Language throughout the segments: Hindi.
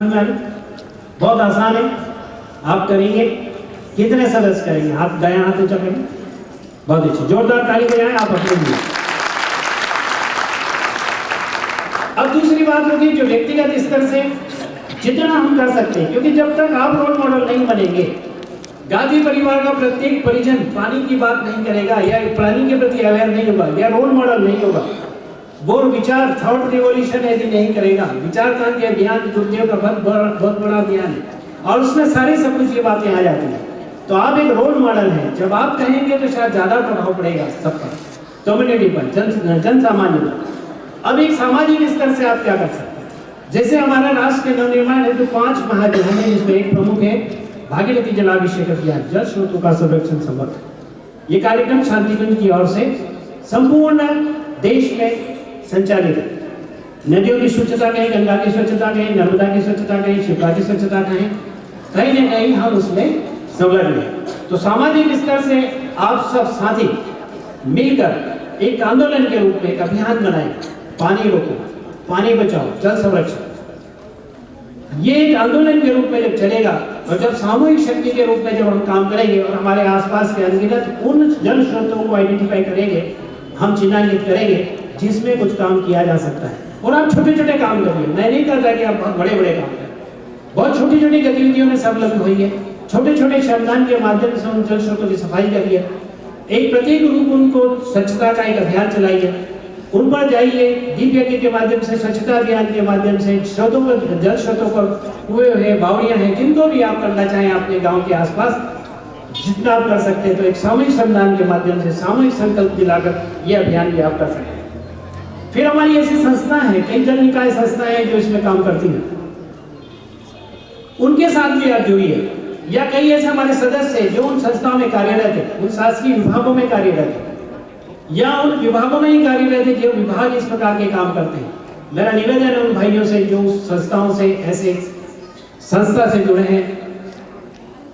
बहुत आसान है, आप करेंगे। कितने सदस्य करेंगे? आप दायां हाथ ऊंचा करेंगे। बहुत अच्छी, जोरदार ताली बजाएं आप अपने लिए। अब दूसरी बात होगी जो व्यक्तिगत स्तर से जितना हम कर सकते हैं, क्योंकि जब तक आप रोल मॉडल नहीं बनेंगे, गांधी परिवार का प्रत्येक परिजन पानी की बात नहीं करेगा या पानी के प्रति अवेयर नहीं होगा या रोल मॉडल नहीं होगा, वो विचार थॉट रिवॉल्यूशन यदि नहीं करेगा, विचार क्रांति अभियान गुरुदेव का बहुत बड़ा अभियान है और उसमें सारी सब कुछ ये बातें आ जाती हैं। तो आप एक रोल मॉडल हैं, जब आप कहेंगे तो शायद ज्यादा प्रभाव पड़ेगा सब पर, कम्युनिटी पर, जन सामान्य पर। अब एक सामाजिक स्तर से आप क्या कर सकते हैं? जैसे हमारा राष्ट्र के नवनिर्माण हेतु 5 महाअभियान है, जिसमें एक प्रमुख है भागीरथी जलाभिषेक अभियान, जल स्रोतों का संरक्षण संवर्धन। ये कार्यक्रम शांतिकुंज की ओर से संपूर्ण देश में संचालित है। नदियों की स्वच्छता कहें, गंगा की स्वच्छता कहें, नर्मदा की स्वच्छता कहें, शिप्रा की स्वच्छता कहें, कहीं न कहीं हम उसमें संलग्न हैं। तो सामाजिक स्तर से आप सब साथी मिलकर एक आंदोलन के रूप में एक अभियान बनाएं, पानी रोको, पानी बचाओ, जल संरक्षण। ये एक आंदोलन के रूप में जब चलेगा और जब सामूहिक शक्ति के रूप में जब हम काम करेंगे और हमारे आसपास के अनगिनत उन जल स्रोतों को आइडेंटिफाई करेंगे, हम चिन्हांकित करेंगे जिसमें कुछ काम किया जा सकता है। और आप छोटे छोटे काम करिए, मैं नहीं कहता कि आप बहुत बड़े बड़े काम करें, बहुत छोटी छोटी गतिविधियों में सब लग होइए। छोटे छोटे श्रमदान के माध्यम से उन जल स्रोतों की सफाई करिए, एक प्रत्येक रूप उनको स्वच्छता का एक अभियान चलाइए, उन पर जाइए, दीप यज्ञ के माध्यम से, स्वच्छता अभियान के माध्यम से स्रोतों पर, जल स्रोतों पर, कुएं हैं, बावड़ियां हैं, जिनको भी आप करना चाहें अपने गांव के आसपास, जितना आप कर सकते हैं, तो एक सामूहिक श्रमदान के माध्यम से, सामूहिक संकल्प दिलाकर ये अभियान भी आप कर सकते हैं। फिर हमारी ऐसी संस्थाएं हैं, कई जल निकाय संस्थाएं हैं जो इसमें काम करती हैं, उनके साथ भी आप जुड़िए। या कई ऐसे हमारे सदस्य हैं जो उन संस्थाओं में कार्यरत है, उन शासकीय विभागों में कार्यरत है या उन विभागों में ही कार्यरत है जो विभाग इस प्रकार के काम करते हैं। मेरा निवेदन है उन भाइयों से जो संस्थाओं से, ऐसे संस्था से जुड़े हैं,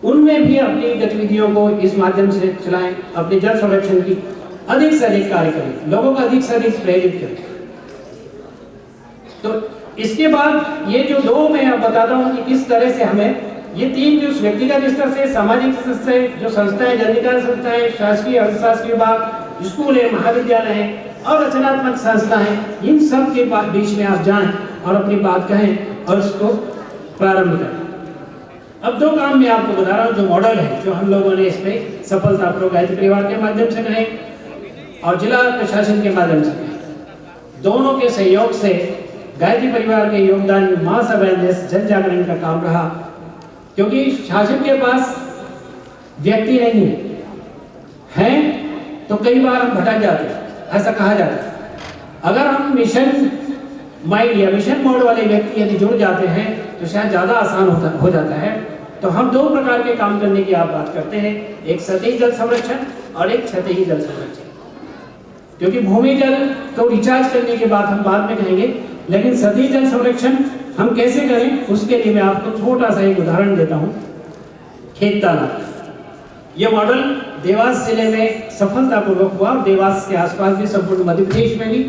उनमें भी अपनी गतिविधियों को इस माध्यम से चलाएं, अपने जल संरक्षण की अधिक से अधिक कार्य करें, लोगों को अधिक से अधिक प्रेरित करें। तो इसके बाद ये जो 2 मैं अब बताता हूँ कि किस तरह से हमें ये 3 जो व्यक्तिगत स्तर से, सामाजिक स्तर से, जो संस्थाएं, जन निकाय संस्थाएं, शासकीय अर्थशास्त्र विभाग, स्कूल है, महाविद्यालय है और रचनात्मक संस्था है, इन सब के बीच में आप जाएं और अपनी बात कहें और इसको प्रारंभ करें। अब 2 काम मैं आपको बता रहा हूँ जो मॉडल है, जो हम लोगों ने इसमें सफलतापूर्वक गायत्री परिवार के माध्यम से कहें और जिला प्रशासन के माध्यम से कहें, दोनों के सहयोग से गायत्री परिवार के योगदान मास अवेयरनेस, जन जागरण का काम रहा। क्योंकि शासन के पास व्यक्ति नहीं है तो कई बार हम भटक जाते हैं, ऐसा कहा जाता है। अगर हम मिशन माइंड या मिशन मोड वाले व्यक्ति यदि जुड़ जाते हैं तो शायद ज़्यादा आसान हो जाता है। तो हम 2 प्रकार के काम करने की आप बात करते हैं, एक सतही जल संरक्षण और एक सतही जल संरक्षण। क्योंकि भूमि जल को रिचार्ज करने की बात हम बाद में कहेंगे, लेकिन सतही जल संरक्षण हम कैसे करें उसके लिए मैं आपको छोटा सा एक उदाहरण देता हूँ। खेत तालाब, यह मॉडल देवास जिले में सफलतापूर्वक हुआ और देवास के आसपास भी, संपूर्ण मध्य प्रदेश में भी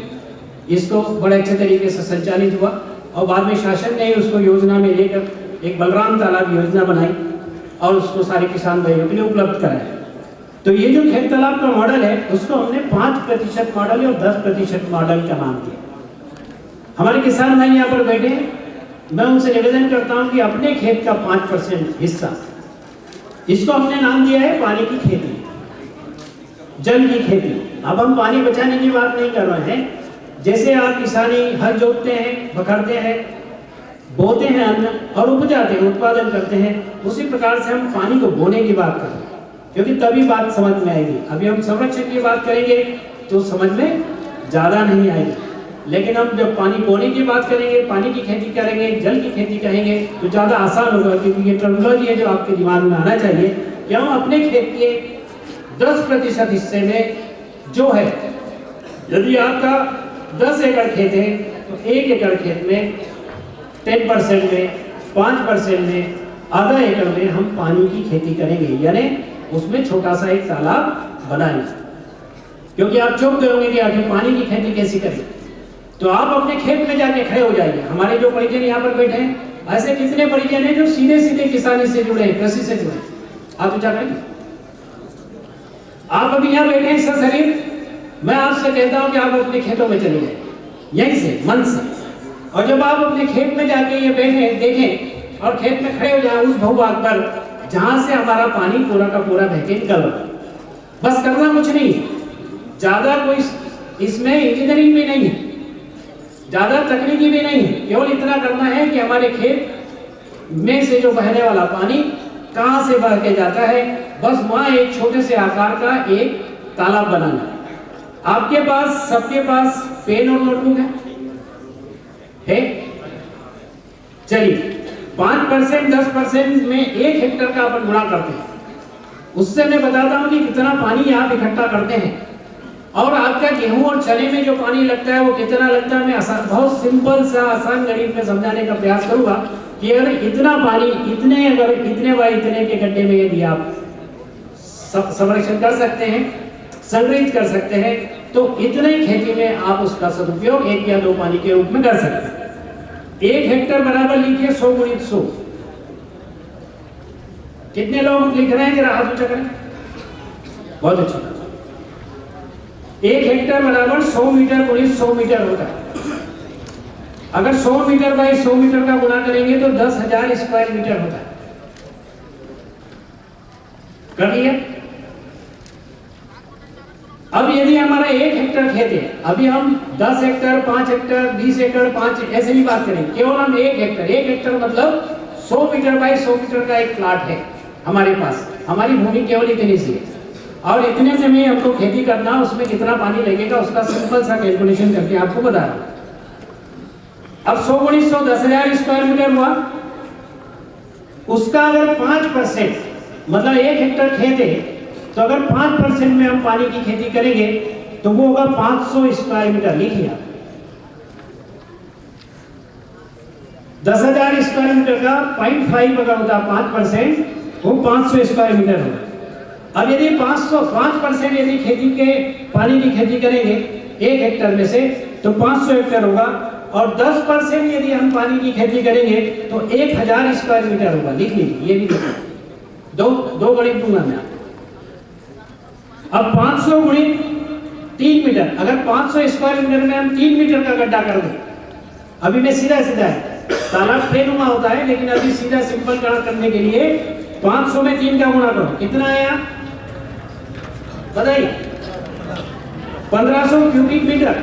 इसको बड़े अच्छे तरीके से संचालित हुआ और बाद में शासन ने उसको योजना में लेकर एक बलराम तालाब योजना बनाई और उसको सारे किसान भाइयों के लिए उपलब्ध कराया। तो ये जो खेत तालाब का मॉडल है उसको हमने 5% मॉडल और 10% मॉडल का नाम दिया। हमारे किसान भाई यहाँ पर बैठे हैं, मैं उनसे निवेदन करता हूँ कि अपने खेत का 5% हिस्सा, इसको हमने नाम दिया है पानी की खेती, जल की खेती। अब हम पानी बचाने की बात नहीं कर रहे हैं। जैसे आप किसानी हल जोतते हैं, बखरते हैं, बोते हैं अन्न और उपजाते हैं, उत्पादन करते हैं, उसी प्रकार से हम पानी को बोने की बात कर रहे हैं, क्योंकि तभी बात समझ में आएगी। अभी हम संरक्षण की बात करेंगे तो समझ में ज़्यादा नहीं आएगी, लेकिन हम जब पानी बोने की बात करेंगे, पानी की खेती करेंगे, जल की खेती कहेंगे तो ज़्यादा आसान होगा। क्योंकि ये टर्मिनोलॉजी है जो आपके दिमाग में आना चाहिए कि हम अपने खेत के 10% हिस्से में जो है, यदि आपका 10 एकड़ खेत है तो 1 एकड़ खेत में 10% में, 5% में, आधा एकड़ में हम पानी की खेती करेंगे, यानी उसमें छोटा सा एक तालाब बनाएंगे। क्योंकि आप चौंक गए होंगे कि आखिर पानी की खेती कैसे करें, तो आप अपने खेत में जाके खड़े हो जाइए। हमारे जो परिजन यहाँ पर बैठे हैं, ऐसे कितने परिजन हैं जो सीधे सीधे किसानी से जुड़े हैं, कृषि से जुड़े हैं? आप विचार करेंगे। आप अभी यहाँ बैठे हैं सशरीर, मैं आपसे कहता हूँ कि आप अपने खेतों में चले जाए, यहीं से मन से, और जब आप अपने खेत में जाके ये बैठे देखें और खेत में खड़े हो जाए उस भूभाग पर जहां से हमारा पानी पूरा का पूरा बह के निकल रहा है। बस करना कुछ नहीं है, ज्यादा कोई इसमें इंजीनियरिंग भी नहीं है, ज्यादा तकनीकी भी नहीं है, केवल इतना करना है कि हमारे खेत में से जो बहने वाला पानी कहां से बह के जाता है, बस वहां एक छोटे से आकार का एक तालाब बनाना है। आपके पास, सबके पास पेन और नोटबुक है? चलिए 5%, 10% में 1 हेक्टर का अपन गुणा करते हैं, उससे मैं बताता हूं कि कितना पानी आप इकट्ठा करते हैं, और आपका गेहूं और चने में जो पानी लगता है वो कितना लगता है। मैं बहुत सिंपल सा आसान गणित में समझाने का प्रयास करूंगा कि अगर इतना पानी इतने बाय इतने के गड्ढे में यदि आप संरक्षण कर सकते हैं, संग्रहित कर सकते हैं, तो इतने खेती में आप उसका सदुपयोग 1 या 2 पानी के रूप में कर सकते हैं। 1 हेक्टर बराबर लिखिए 100 गुणित 100। कितने लोग लिख रहे हैं जरा हाथ ऊंचा करें। बहुत अच्छा। 1 हेक्टर बराबर 100 मीटर गुणित 100 मीटर होता है। अगर 100 मीटर बाई 100 मीटर का गुणा करेंगे तो 10,000 स्क्वायर मीटर होता है। कर लिया। अब यदि हमारा 1 हेक्टर खेत है, अभी हम 10 हेक्टर, 5 हेक्टर, 20 एकड़, 5 ऐसे नहीं बात करेंगे, केवल हम 1 हेक्टर मतलब 100 मीटर बाई 100 मीटर का एक प्लाट है हमारे पास। हमारी भूमि केवल इतनी सी है, और इतने से में हमको खेती करना, उसमें कितना पानी लगेगा उसका सिंपल सा कैलकुलेशन करके आपको बता रहा हूं। अब 100 गुणित 100 10,000 स्क्वायर मीटर हुआ। उसका अगर 5% मतलब 1 हेक्टर खेत है, तो अगर 5% में हम पानी की खेती करेंगे तो वो होगा 500 स्क्वायर मीटर। लिखिए 10,000 स्क्वायर मीटर का 0.5 अगर होता 5%, वो 500 स्क्वायर मीटर होगा। अब यदि 5% यदि खेती के पानी की खेती करेंगे 1 हेक्टर में से, तो 500 हेक्टर होगा, और 10% यदि हम पानी की खेती करेंगे तो 1,000 स्क्वायर मीटर होगा। लिख लीजिए, ये भी दो गणित दूंगा मैं। अब 500 गुणित 3 मीटर, अगर 500 स्क्वायर मीटर में हम 3 मीटर का गड्ढा कर दें, अभी मैं सीधा है, तालाब प्लेनुमा होता है, लेकिन अभी सीधा सिंपल करने के लिए 500 में 3 का गुणा करो, कितना आया बताइए? 1500 क्यूबिक मीटर।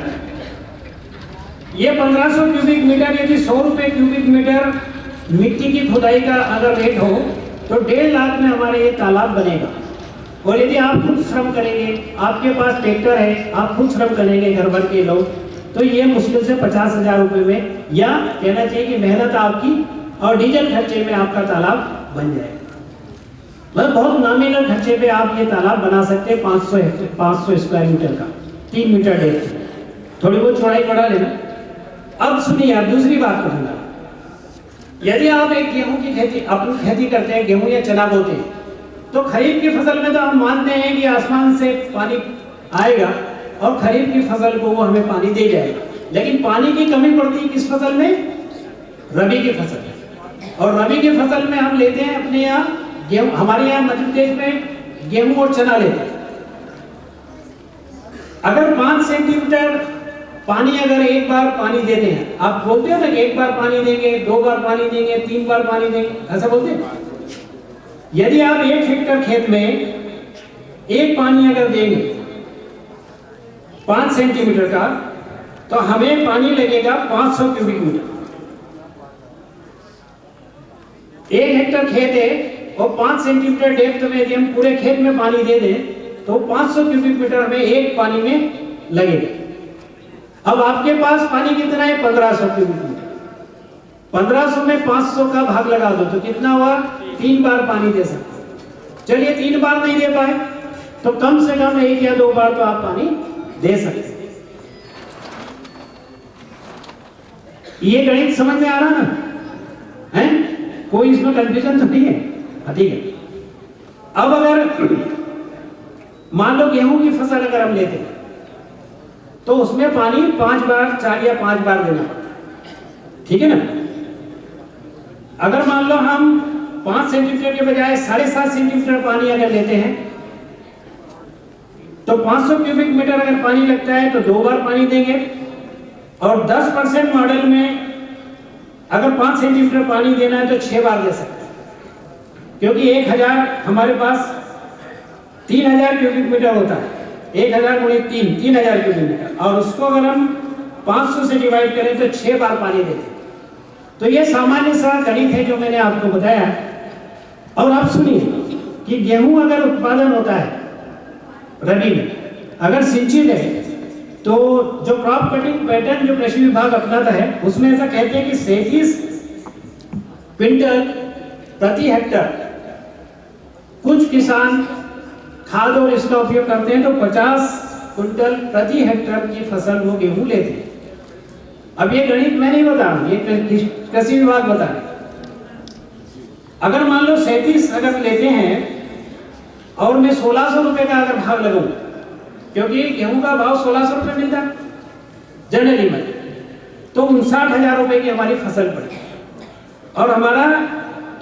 ये 1500 क्यूबिक मीटर यदि 100 रुपए क्यूबिक मीटर मिट्टी की खुदाई का अगर रेट हो तो 1.5 लाख में हमारे ये तालाब बनेगा। और यदि आप खुद श्रम करेंगे, आपके पास ट्रैक्टर है, आप खुद श्रम करेंगे घर भर के लोग, तो ये मुश्किल से 50,000 रुपए में, या कहना चाहिए कि मेहनत आपकी और डीजल खर्चे में आपका तालाब बन जाएगा। मतलब बहुत नॉमिनल खर्चे पे आप ये तालाब बना सकते हैं 500 स्क्वायर मीटर का, 3 मीटर डेप्थ, थोड़ी बहुत चौड़ाई बढ़ा लेना। अब सुनिए, आप दूसरी बात करूंगा। यदि आप एक गेहूं की खेती, अपनी खेती करते हैं, गेहूं या चना बोते हैं, तो खरीफ की फसल में तो हम मानते हैं कि आसमान से पानी आएगा और खरीफ की फसल को वो हमें पानी दे जाएगा। लेकिन पानी की कमी पड़ती है किस फसल में? रबी की फसल में। और रबी की फसल में हम लेते हैं अपने यहाँ गेहूं, हमारे यहाँ मध्य प्रदेश में गेहूं और चना लेते हैं। अगर 5 सेंटीमीटर पानी अगर एक बार पानी देते हैं, आप बोलते हो ना कि 1 बार पानी देंगे, 2 बार पानी देंगे, 3 बार पानी देंगे, ऐसा बोलते हैं। यदि आप 1 हेक्टर खेत में एक पानी अगर देंगे 5 सेंटीमीटर का, तो हमें पानी लगेगा 500 क्यूबिक मीटर। 1 हेक्टर खेत है और 5 सेंटीमीटर डेप्थ में यदि हम पूरे खेत में पानी दे दें तो 500 क्यूबिक मीटर हमें एक पानी में लगेगा। अब आपके पास पानी कितना है? 1500 क्यूबिक मीटर। 1500 में 500 का भाग लगा दो तो कितना हुआ? 3 बार पानी दे सकते। चलिए 3 बार नहीं दे पाए तो कम से कम 1 या 2 बार तो आप पानी दे सकते। ये गणित समझ में आ रहा ना है? कोई इसमें कंफ्यूजन तो नहीं है? ठीक है। अब अगर मान लो गेहूं की फसल अगर हम लेते हैं तो उसमें पानी 5 बार, 4 या 5 बार देना पड़ता है, ठीक है ना? अगर मान लो हम 5 सेंटीमीटर के बजाय 7.5 सेंटीमीटर पानी अगर लेते हैं तो 500 क्यूबिक मीटर अगर पानी लगता है तो 2 बार पानी देंगे। और 10% मॉडल में अगर 5 सेंटीमीटर पानी देना है तो 6 बार दे सकते हैं, क्योंकि 1000 हमारे पास 3000 क्यूबिक मीटर होता है। 1000 गुणे 3 3000 क्यूबिक मीटर, और उसको अगर हम 500 से डिवाइड करें तो 6 बार पानी देते हैं। तो ये सामान्य सा गणित है जो मैंने आपको बताया। और आप सुनिए कि गेहूं अगर उत्पादन होता है रबी में, अगर सिंचित है, तो जो क्रॉप कटिंग पैटर्न जो कृषि विभाग अपनाता है उसमें ऐसा कहते हैं कि 37 क्विंटल प्रति हेक्टर कुछ किसान खाद और इसका उपयोग करते हैं, तो 50 क्विंटल प्रति हेक्टर की फसल वो गेहूं लेते हैं। अब ये गणित मैं नहीं बता रहा, ये कृषि विभाग बता रहे। अगर मान लो 37 अगर लेते हैं और मैं 1600 रुपए का अगर भाव लगाऊं, क्योंकि गेहूं का भाव 1600 रुपए मिलता है जनरली में, तो 59,000 रुपए की हमारी फसल पड़ी। और हमारा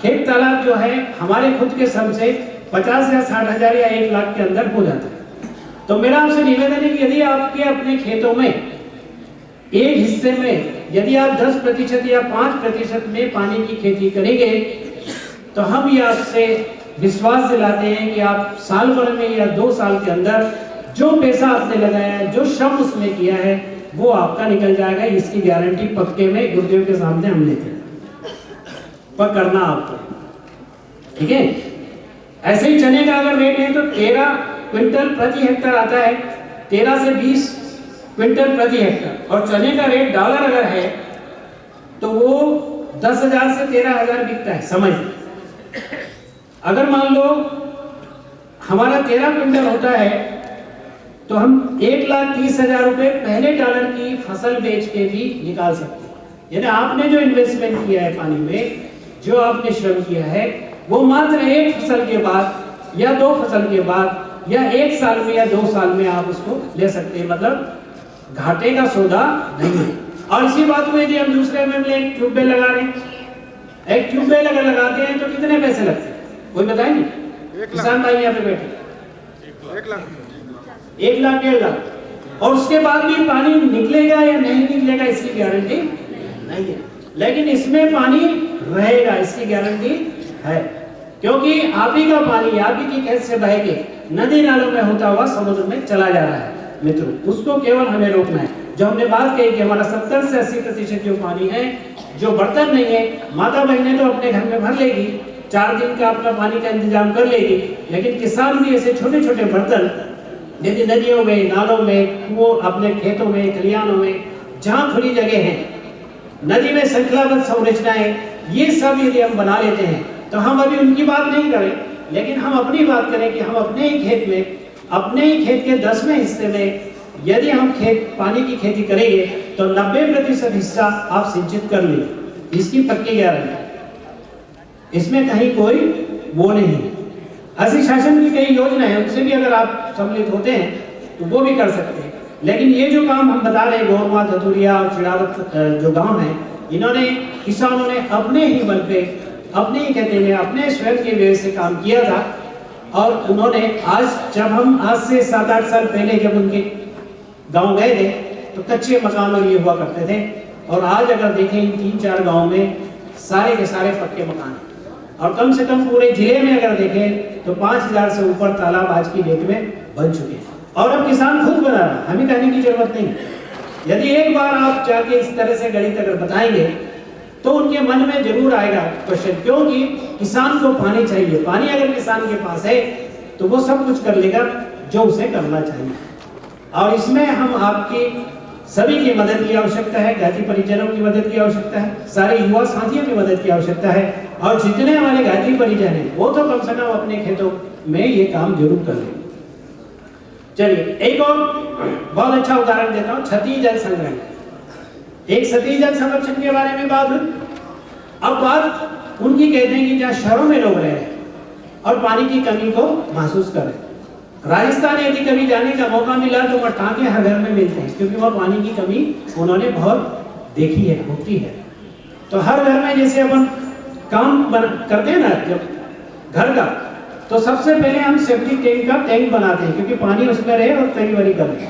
खेत तालाब जो है हमारे खुद के श्रम से 50 या 60,000 या 1 लाख के अंदर हो जाता है। तो मेरा आपसे निवेदन है कि यदि आपके अपने खेतों में एक हिस्से में यदि आप 10% या 5% में पानी की खेती करेंगे, तो हम ये आपसे विश्वास दिलाते हैं कि आप साल भर में या 2 साल के अंदर जो पैसा आपने लगाया है, जो श्रम उसमें किया है, वो आपका निकल जाएगा। इसकी गारंटी पक्के में गुरुदेव के सामने हम लेते हैं, पर करना आपको, ठीक है। ऐसे ही चने का अगर रेट है तो 13 क्विंटल प्रति हेक्टर आता है, 13 से 20 क्विंटल प्रति हेक्टर। और चने का रेट डॉलर अगर है तो वो 10,000 से 13,000 बिकता है, समझ। अगर मान लो हमारा 13 क्विंटल होता है तो हम 1,30,000 रुपए पहले डॉलर की फसल बेच के भी निकाल सकते हैं। यानी आपने जो इन्वेस्टमेंट किया है पानी में, जो आपने श्रम किया है, वो मात्र एक फसल के बाद या 2 फसल के बाद या 1 साल में या 2 साल में आप उसको ले सकते हैं। मतलब घाटे का सौदा नहीं है। और इसी बात को यदि हम दूसरे में एक ट्यूबवेल लगा रहे हैं, एक ट्यूबवेल अगर लगाते हैं तो कितने पैसे लगते हैं कोई बताएंगे? किसान भाई यहाँ पे बैठे 1 लाख 1 लाख 1.5 लाख, और उसके बाद भी पानी निकलेगा या नहीं निकलेगा इसकी गारंटी नहीं है। लेकिन इसमें पानी रहेगा, इसकी गारंटी है, क्योंकि आप ही का पानी आप ही की खेत से बह के नदी नालों में होता हुआ समुद्र में चला जा रहा है। मित्रों, उसको केवल हमें रोकना है। जो हमने बात कही कि हमारा 70 से 80% जो पानी है, जो बर्तन नहीं है, माता बहनें तो अपने घर में भर लेगी, 4 दिन का अपना पानी का इंतजाम कर लेगी, लेकिन किसान भी ऐसे छोटे छोटे बर्तन यदि नदियों में, नालों में, कुओं, अपने खेतों में, खलिहानों में, जहाँ खुली जगह है, नदी में श्रृंखलाबद्ध संरचनाएं, ये सब यदि हम बना लेते हैं, तो हम अभी उनकी बात नहीं करें, लेकिन हम अपनी बात करें कि हम अपने ही खेत में, अपने ही खेत के 10वें हिस्से में यदि हम पानी की खेती करेंगे तो 90% हिस्सा आप सिंचित कर लेंगे। इसकी पक्की गारंटी, इसमें कहीं कोई वो नहीं है। ऐसी शासन की कई योजना है, उनसे भी अगर आप सम्मिलित होते हैं तो वो भी कर सकते हैं। लेकिन ये जो काम हम बता रहे हैं, गौरमा, धतुरिया और चिड़ावत जो गांव है, इन्होंने किसानों ने अपने ही बल पे, अपने ही कहते हैं, अपने स्वयं के व्यय से काम किया था। और उन्होंने आज से 7-8 साल पहले जब उनके गांव गए थे तो कच्चे मकान और ये हुआ करते थे, और आज अगर देखें इन 3-4 गांव में सारे के सारे पक्के मकान हैं। और कम से कम पूरे जिले में अगर देखें तो 5,000 से ऊपर तालाब आज की डेट में बन चुके हैं। और अब किसान खुद बना रहा, हमें कहने की जरूरत नहीं। यदि एक बार आप जाके इस तरह से गणित अगर बताएंगे तो उनके मन में जरूर आएगा क्वेश्चन, क्योंकि किसान को पानी चाहिए। पानी अगर किसान के पास है तो वो सब कुछ कर लेगा जो उसे करना चाहिए। और इसमें हम आपकी सभी की मदद की आवश्यकता है, घाटी परिजनों की मदद की आवश्यकता है, सारे युवा साथियों की मदद की आवश्यकता है। और जितने हमारे घाटी परिजन हैं वो तो कम से कम अपने खेतों में ये काम जरूर कर लें। चलिए एक और बहुत अच्छा उदाहरण देता हूँ, क्षति जल संग्रहण। एक सतही जल संरक्षण के बारे में बात हुई। अब बात उनकी कहते हैं कि जहाँ शहरों में लोग रह रहे हैं और पानी की कमी को महसूस कर रहे हैं। राजस्थान यदि कभी जाने का मौका मिला तो वह टांके हर घर में मिलते हैं, क्योंकि वह पानी की कमी उन्होंने बहुत देखी है, होती है। तो हर घर में जैसे अपन काम करते हैं ना जब घर का, तो सबसे पहले हम सेप्टिक टैंक का टैंक बनाते हैं क्योंकि पानी उसमें रहे और तरी वरी कर ले।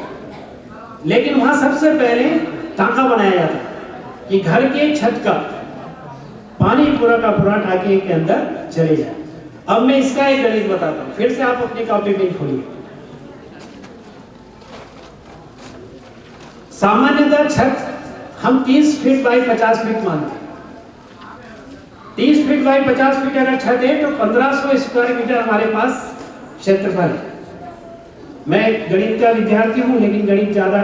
लेकिन वहां सबसे पहले टांका बनाया जाता है कि घर के छत का पानी पूरा का पूरा टांके के अंदर चले जाए। अब मैं इसका एक गणित बताता हूं, फिर से आप अपनी कॉपी पेन खोलिए। सामान्यतः छत हम 30 फीट बाई 50 फीट मानते हैं। 30 फीट बाई 50 फीट अगर छत है तो 1500 स्क्वायर मीटर हमारे पास क्षेत्रफल है। मैं गणित का विद्यार्थी हूं, लेकिन गणित ज्यादा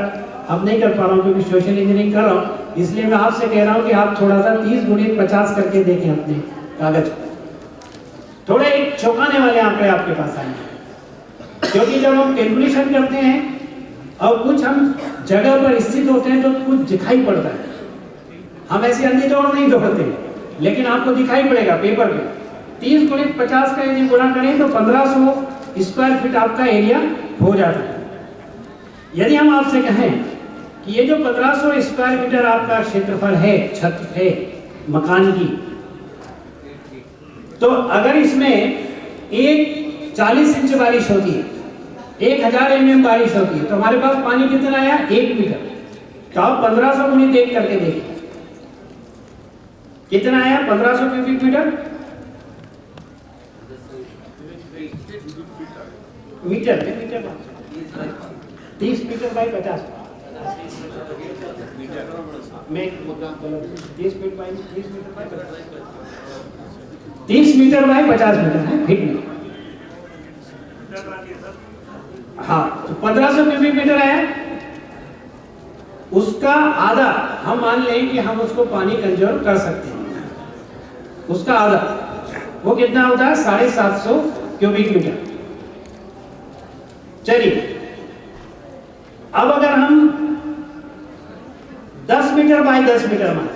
अब नहीं कर पा रहा हूं क्योंकि सोशल इंजीनियरिंग कर रहा हूं। इसलिए मैं आपसे कह रहा हूं कि आप थोड़ा सा 30 गुणित 50 करके देखें अपने कागज को। थोड़े एक चौंकाने वाले आंकड़े आपके पास आएंगे, क्योंकि जब हम कैलकुलेशन करते हैं और कुछ हम जगह पर स्थित होते हैं तो कुछ दिखाई पड़ता है। हम ऐसे अंधी दौड़ नहीं दौड़ते, लेकिन आपको दिखाई पड़ेगा पेपर पे। 30 गुणित 50 का यदि गुणा करें तो 1500 स्क्वायर फीट आपका एरिया हो जाता है। यदि हम आपसे कहें कि ये जो 1500 स्क्वायर मीटर आपका क्षेत्रफल है, छत है मकान की, तो अगर इसमें एक 40 इंच बारिश होती है, 1000 mm बारिश होती है, तो हमारे पास पानी कितना आया? 1 मीटर। तो आप 1500 गुणित 1 करके देखिए कितना आया? 1500 cubic metre metre 30 metre by 50 में 30 feet by 30 metre by 30 metre by 50 metre है फीट में। हाँ, तो 1500 क्यूबिक मीटर आया। उसका आधा हम मान लें कि हम उसको पानी कंजर्व कर सकते हैं। उसका आधा वो कितना होता है? 750 क्यूबिक मीटर। चलिए, अब अगर हम 10 मीटर बाई 10 मीटर मान